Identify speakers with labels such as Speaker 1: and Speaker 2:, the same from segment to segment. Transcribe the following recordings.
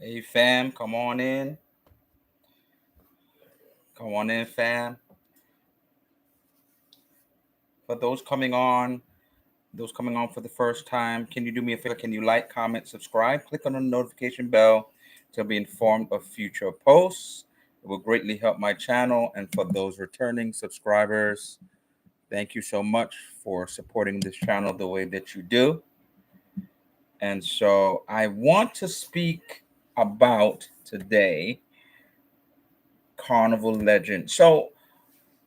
Speaker 1: Hey fam, come on in. Come on in, fam. For those coming on for the first time, can you do me a favor? Can you like, comment, subscribe? Click on the notification bell to be informed of future posts. It will greatly help my channel. And for those returning subscribers, thank you so much for supporting this channel the way that you do. And so I want to speak about today Carnival Legend. So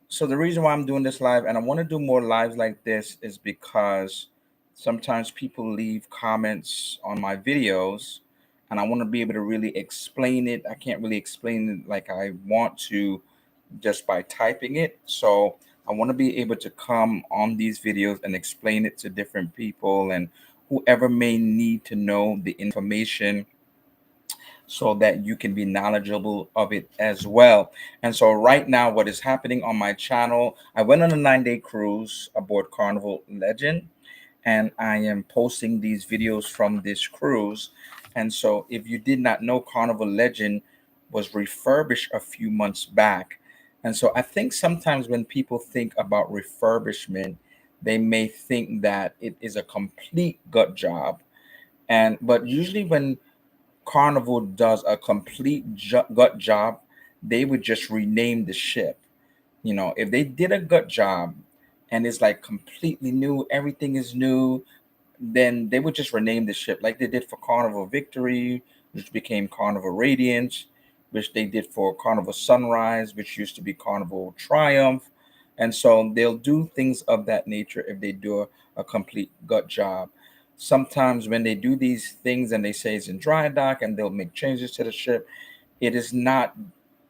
Speaker 1: the reason why I'm doing this live, and I want to do more lives like this, is because sometimes people leave comments on my videos, and I want to be able to really explain it. I can't really explain it like I want to just by typing it. So I want to be able to come on these videos and explain it to different people and whoever may need to know the information so that you can be knowledgeable of it as well. And so, right now, what is happening on my channel, I went on a 9-day cruise aboard Carnival Legend, and I am posting these videos from this cruise. And so, if you did not know, Carnival Legend was refurbished a few months back. And so, I think sometimes when people think about refurbishment, they may think that it is a complete gut job. But usually when Carnival does a complete gut job, they would just rename the ship. If they did a gut job and it's like completely new, everything is new, then they would just rename the ship like they did for Carnival Victory, which became Carnival Radiance, which they did for Carnival Sunrise, which used to be Carnival Triumph. And so they'll do things of that nature if they do a complete gut job. Sometimes when they do these things and they say it's in dry dock and they'll make changes to the ship, it is not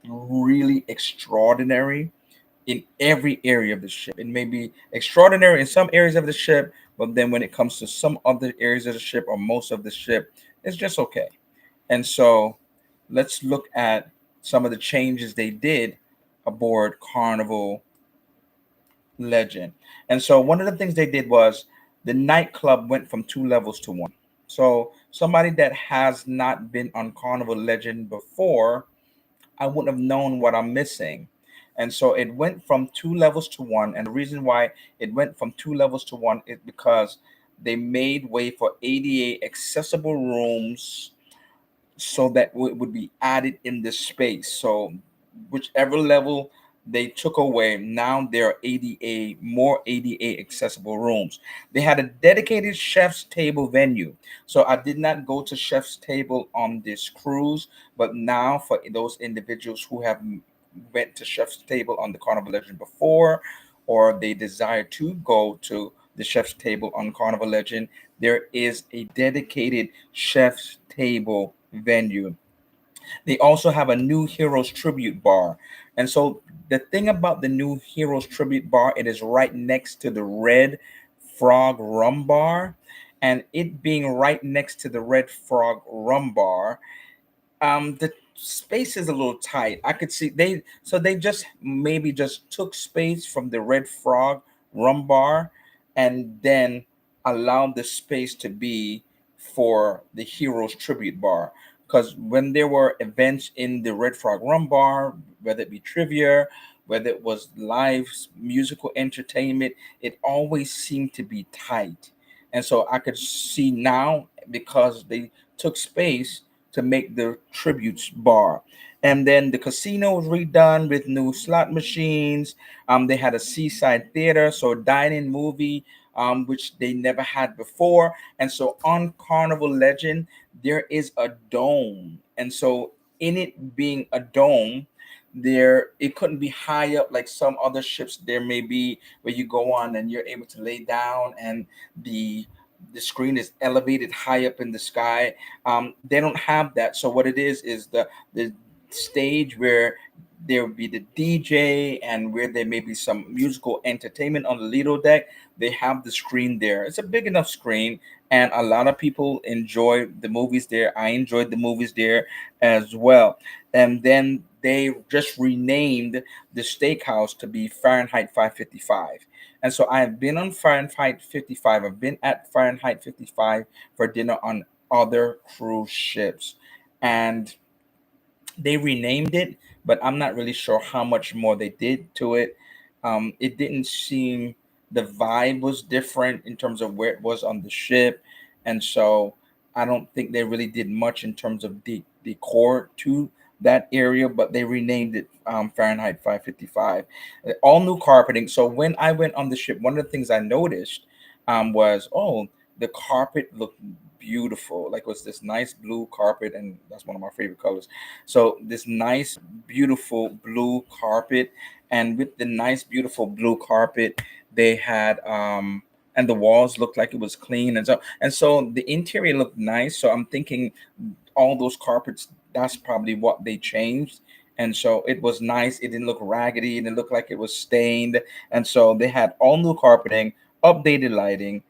Speaker 1: really extraordinary in every area of the ship. It may be extraordinary in some areas of the ship, but then when it comes to some other areas of the ship or most of the ship, it's just okay. And so let's look at some of the changes they did aboard Carnival Legend. And so one of the things they did was the nightclub went from two levels to one. So somebody that has not been on Carnival Legend before, I wouldn't have known what I'm missing. And so it went from two levels to one. And the reason why it went from two levels to one is because they made way for ADA accessible rooms so that it would be added in the space. So whichever level they took away, now there are more ADA accessible rooms. They had a dedicated chef's table venue. So I did not go to chef's table on this cruise, but now for those individuals who have went to chef's table on the Carnival Legend before, or they desire to go to the chef's table on Carnival Legend, there is a dedicated chef's table venue. They also have a new Heroes Tribute bar. And so the thing about the new Heroes Tribute bar, it is right next to the Red Frog Rum Bar. And it being right next to the Red Frog Rum Bar, the space is a little tight. I could see they just maybe just took space from the Red Frog Rum Bar and then allowed the space to be for the Heroes Tribute Bar. Because when there were events in the Red Frog Rum Bar, whether it be trivia, whether it was live musical entertainment, it always seemed to be tight. And so I could see now because they took space to make the tributes bar. And then the casino was redone with new slot machines. They had a seaside theater, so dining movie, which they never had before. And so on Carnival Legend, there is a dome. And so in it being a dome, there it couldn't be high up like some other ships there may be where you go on and you're able to lay down and the screen is elevated high up in the sky. They don't have that. So what it is the stage where there would be the DJ and where there may be some musical entertainment on the Lido deck. They have the screen there. It's a big enough screen, and a lot of people enjoy the movies there. I enjoyed the movies there as well. And then they just renamed the steakhouse to be Fahrenheit 555. And so I have been on Fahrenheit 55. I've been at Fahrenheit 55 for dinner on other cruise ships. and they renamed it, but I'm not really sure how much more they did to it. It didn't seem, the vibe was different in terms of where it was on the ship, and so I don't think they really did much in terms of decor to that area. But they renamed it Fahrenheit 555. All new carpeting. So when I went on the ship, one of the things I noticed was, oh, the carpet looked beautiful. Like, it was this nice blue carpet, and that's one of my favorite colors. So this nice, beautiful blue carpet, and with the nice, beautiful blue carpet, they had and the walls looked like it was clean, and so the interior looked nice. So I'm thinking all those carpets, that's probably what they changed. And so it was nice. It didn't look raggedy. It didn't look like it was stained. And so they had all new carpeting, updated lighting,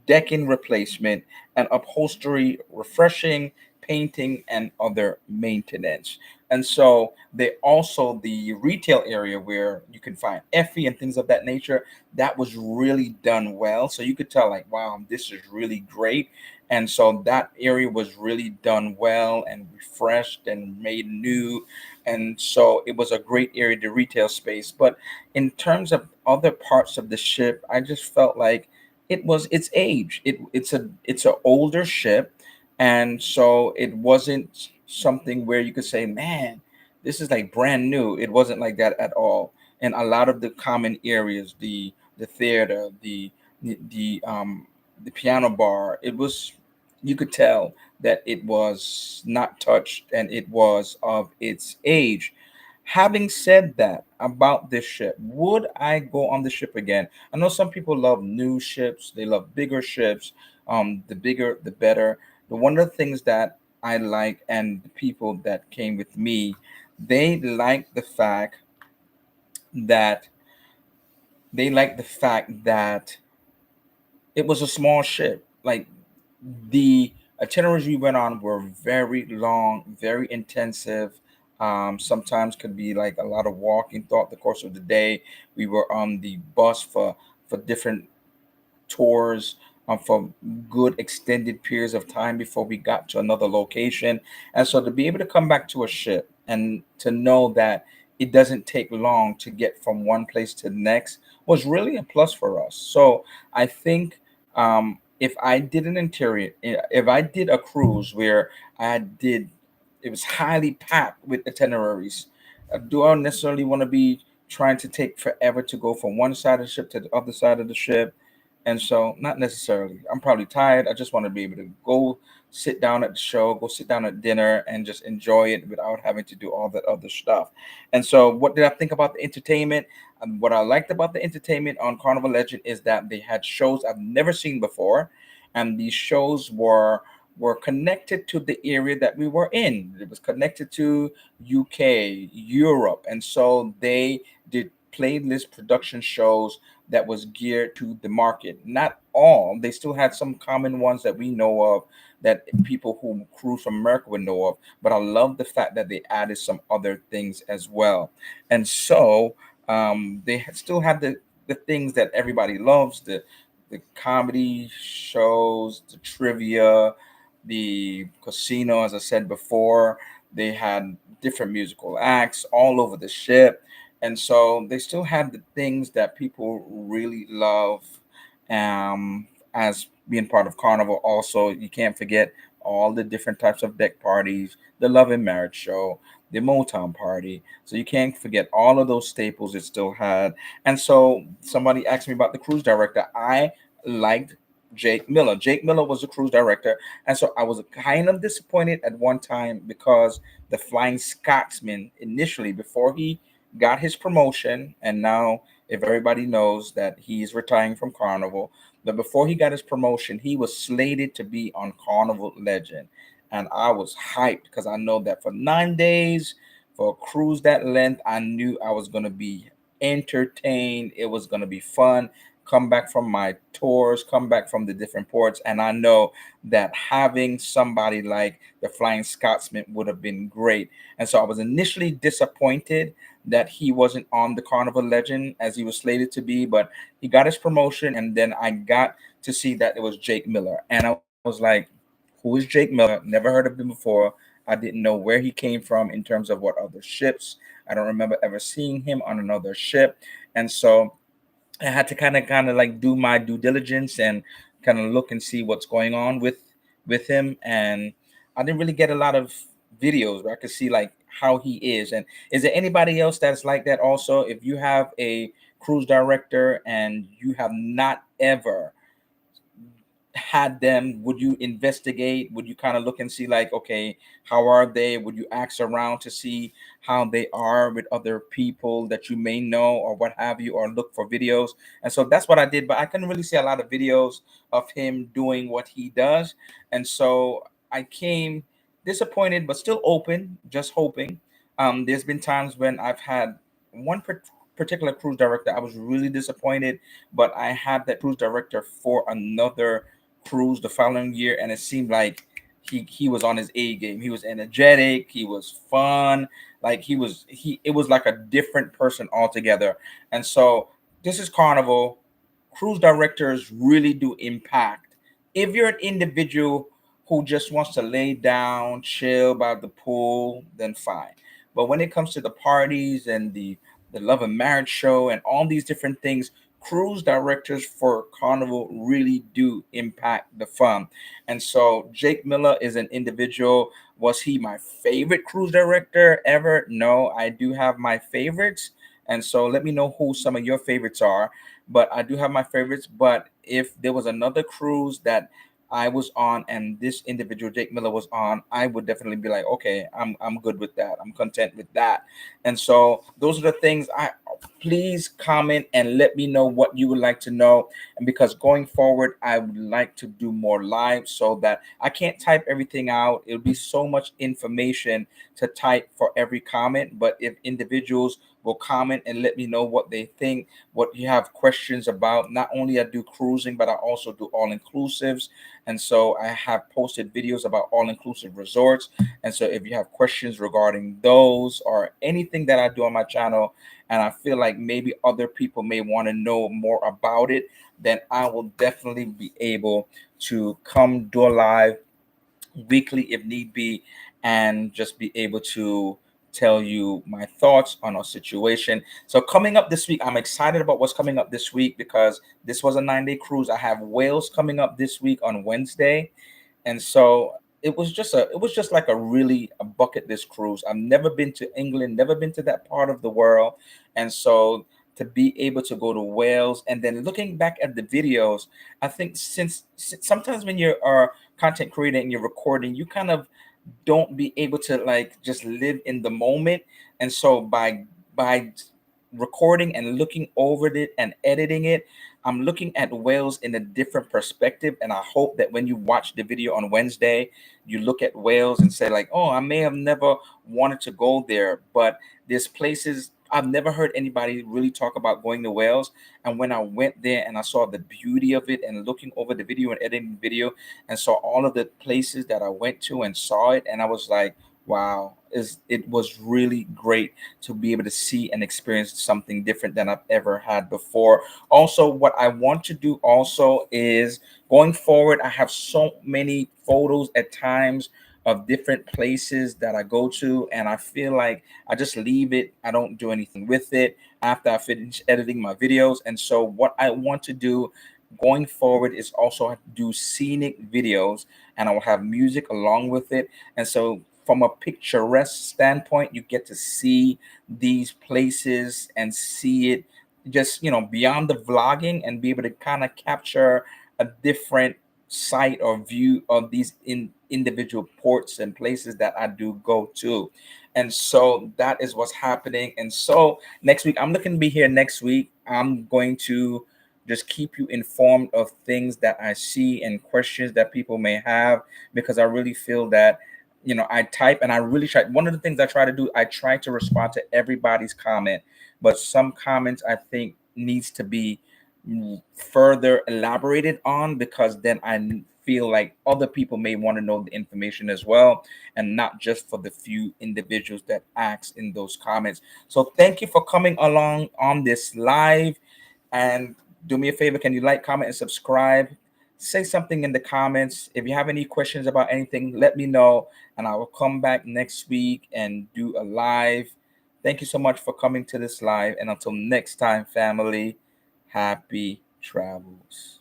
Speaker 1: decking replacement, and upholstery refreshing, painting, and other maintenance. And so they also, the retail area where you can find Effie and things of that nature, that was really done well. So you could tell, like, wow, this is really great. And so that area was really done well and refreshed and made new. And so it was a great area to retail space. But in terms of other parts of the ship, I just felt like it was its age. It's a older ship, and so it wasn't something where you could say, "Man, this is like brand new." It wasn't like that at all. And a lot of the common areas, the theater, the piano bar, it was, you could tell that it was not touched and it was of its age. Having said that about this ship, would I go on the ship again? I know some people love new ships, they love bigger ships. The bigger, the better. But one of the things that I like, and the people that came with me, they like the fact that they like the fact that it was a small ship. Like, the itineraries we went on were very long, very intensive. Sometimes could be like a lot of walking throughout the course of the day. We were on the bus for different tours, for good extended periods of time before we got to another location. And so to be able to come back to a ship and to know that it doesn't take long to get from one place to the next was really a plus for us. So I think, if I did an interior, if I did a cruise where I did, it was highly packed with itineraries, do I necessarily want to be trying to take forever to go from one side of the ship to the other side of the ship? And so, not necessarily. I'm probably tired. I just want to be able to go sit down at the show, go sit down at dinner, and just enjoy it without having to do all that other stuff. And so, what did I think about the entertainment? What I liked about the entertainment on Carnival Legend is that they had shows I've never seen before, and these shows were connected to the area that we were in. It was connected to UK, Europe, and so they did playlist production shows that was geared to the market. Not all, they still had some common ones that we know of, that people who cruise from America would know of. But I love the fact that they added some other things as well. And so still had the things that everybody loves, the comedy shows, the trivia, the casino, as I said before. They had different musical acts all over the ship. And so they still had the things that people really love, um, as being part of Carnival. Also, you can't forget all the different types of deck parties, the Love and Marriage show, the Motown party. So you can't forget all of those staples it still had. And so somebody asked me about the cruise director. I liked Jake Miller. Jake Miller was the cruise director. And so I was kind of disappointed at one time because the Flying Scotsman, initially, before he got his promotion, and now, if everybody knows that he's retiring from Carnival, but before he got his promotion, he was slated to be on Carnival Legend. And I was hyped because I know that for 9 days, for a cruise that length, I knew I was going to be entertained. It was going to be fun. Come back from my tours, come back from the different ports, and I know that having somebody like the Flying Scotsman would have been great. And so I was initially disappointed that he wasn't on the Carnival Legend as he was slated to be, but he got his promotion, and then I got to see that it was Jake Miller, and I was like, "Who is Jake Miller? Never heard of him before." I didn't know where he came from in terms of what other ships. I don't remember ever seeing him on another ship. And so I had to kind of like do my due diligence and kind of look and see what's going on with him. And I didn't really get a lot of videos where I could see like how he is. And is there anybody else that's like that also? If you have a cruise director and you have not ever had them, would you investigate? Would you kind of look and see like, okay, how are they? Would you ask around to see how they are with other people that you may know or what have you, or look for videos? And so that's what I did, but I couldn't really see a lot of videos of him doing what he does. And so I came disappointed but still open, just hoping. There's been times when I've had one particular cruise director I was really disappointed, but I had that cruise director for another cruise the following year, and it seemed like he was on his A game. He was energetic. He was fun. Like he it was like a different person altogether. And so this is Carnival. Cruise directors really do impact. If you're an individual who just wants to lay down, chill by the pool, then fine. But when it comes to the parties and the love and marriage show and all these different things, cruise directors for Carnival really do impact the fun. And so Jake Miller is an individual. Was he my favorite cruise director ever? No, I do have my favorites. And so let me know who some of your favorites are. But I do have my favorites. But if there was another cruise that I was on and this individual Jake Miller was on, I would definitely be like, okay, I'm good with that. I'm content with that. And so those are the things I please comment and let me know what you would like to know. And because going forward, I would like to do more live so that I can't type everything out. It'll be so much information to type for every comment. But if individuals will comment and let me know what they think, what you have questions about, not only I do cruising, but I also do all inclusives. And so I have posted videos about all inclusive resorts. And so if you have questions regarding those or anything that I do on my channel, and I feel like maybe other people may want to know more about it, then I will definitely be able to come do a live weekly if need be, and just be able to tell you my thoughts on our situation. So coming up this week, I'm excited about what's coming up this week because this was a 9-day cruise. I have Wales coming up this week on Wednesday. And so it was just like a really a bucket list cruise. I've never been to England, never been to that part of the world. And so to be able to go to Wales and then looking back at the videos, I think since sometimes when you're a content creator and you're recording, you kind of don't be able to like just live in the moment. And so by recording and looking over it and editing it, I'm looking at Wales in a different perspective. And I hope that when you watch the video on Wednesday, you look at Wales and say, like, oh, I may have never wanted to go there, but there's places I've never heard anybody really talk about going to Wales. And when I went there and I saw the beauty of it and looking over the video and editing the video and saw all of the places that I went to and saw it, and I was like, wow, it was really great to be able to see and experience something different than I've ever had before. Also, what I want to do also is going forward, I have so many photos at times of different places that I go to, and I feel like I just leave it. I don't do anything with it after I finish editing my videos. And so, what I want to do going forward is also do scenic videos, and I will have music along with it. And so, from a picturesque standpoint, you get to see these places and see it just beyond the vlogging and be able to kind of capture a different sight or view of these individual ports and places that I do go to. And so that is what's happening. And so next week, I'm looking to be here next week. I'm going to just keep you informed of things that I see and questions that people may have, because I really feel that I type and I really try. One of the things I try to do, I try to respond to everybody's comment, but some comments I think needs to be further elaborated on, because then I feel like other people may want to know the information as well, and not just for the few individuals that ask in those comments. So thank you for coming along on this live, and do me a favor, can you like, comment, and subscribe? say something in the comments. If you have any questions about anything, let me know, and I will come back next week and do a live. Thank you so much for coming to this live, and until next time, family, happy travels.